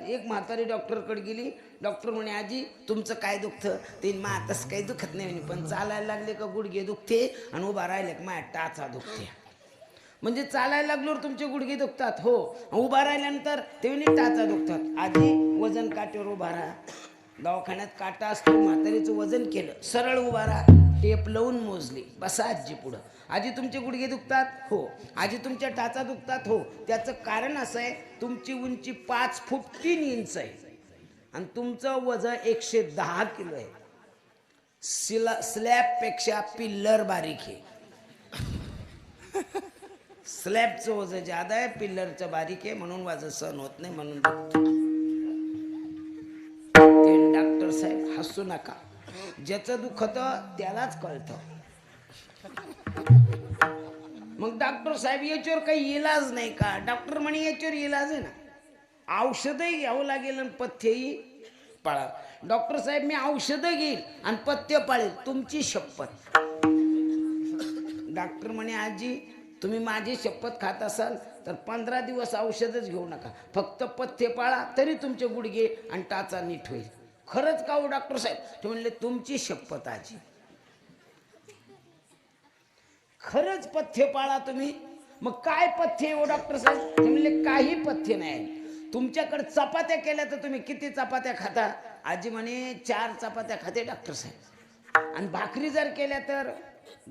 एक म्हातारी डॉक्टरकडे गेली. डॉक्टर म्हणे आजी तुमचं काय दुखतं? ते मा तसं काही दुखत नाही म्हणे, पण चालायला लागले का गुडघे दुखते आणि उभा राहिले का माझ्या टाचा दुखते. म्हणजे चालायला लागल्यावर तुमचे गुडघे दुखतात हो, उभा राहिल्यानंतर ते म्हणे टाचा दुखतात. आजी वजन काट्यावर उभा राहा. दवाखान्यात काटा असतो, म्हातारीचं वजन केलं, सरळ उभा राहा, टेप लावून मोजली, बसा आजी पुढं. आजी तुमचे गुडघे दुखतात हो. आजी तुमच्या टाचा दुखतात हो. त्याचं कारण असं आहे, तुमची उंची 5 फूट 3 इंच आहे आणि तुमचं वजन 110 किलो आहे. स्लॅबपेक्षा पिल्लर बारीक आहे. स्लॅबचं वजन ज्यादा आहे, पिल्लरचं बारीक आहे, म्हणून वजन सहन होत नाही, म्हणून ते डॉक्टर साहेब हसू नका. ज्याचं दुखत त्यालाच कळतं. मग डॉक्टर साहेब याच्यावर काही इलाज नाही का? डॉक्टर म्हणे याच्यावर इलाज आहे ना, औषधही घ्यावं लागेल आणि पथ्यही पाळा. डॉक्टर साहेब मी औषधं घेईल आणि पथ्य पाळेल, तुमची शपथ. डॉक्टर म्हणे आजी तुम्ही माझी शपथ खात असाल तर 15 दिवस औषधच घेऊ नका, फक्त पथ्य पाळा, तरी तुमचे गुडघे आणि टाचा नीट होईल. खरंच का हो डॉक्टर साहेब? ते म्हणले तुमची शपथ आजी, खरंच पथ्य पाळा तुम्ही. मग काय पथ्य हो डॉक्टर साहेब? ते म्हणले काही पथ्य नाही. तुमच्याकडे चपात्या केल्या तर तुम्ही किती चपात्या खाता? आजी म्हणे 4 चपात्या खाते डॉक्टर साहेब. आणि भाकरी जर केल्या तर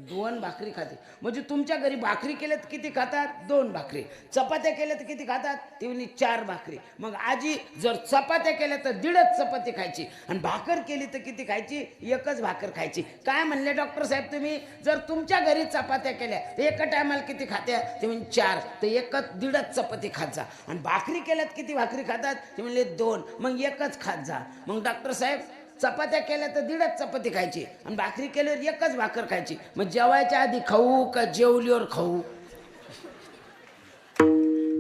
2 भाकरी खाते. म्हणजे तुमच्या घरी भाकरी केल्यात किती खातात? 2 भाकरी. चपात्या केल्या तर किती खातात? ती म्हणे 4 भाकरी. मग आजी जर चपात्या केल्या तर 1.5 चपाती खायची आणि भाकर केली तर किती खायची? 1च भाकर खायची. काय म्हणले डॉक्टर साहेब तुम्ही? जर तुमच्या घरी चपात्या केल्या तर एका टायमाला किती खात्या? ते म्हणजे 4, तर 1.5 चपाती खात जा. आणि भाकरी केल्यात किती भाकरी खातात? ते म्हणले 2, मग 1च खात जा. मग डॉक्टर साहेब चपात्या केल्या तर 1.5 चपाती खायची आणि भाकरी केल्यावर 1च भाकर खायची. मग जेवायच्या आधी खाऊ का जेवल्यावर खाऊ?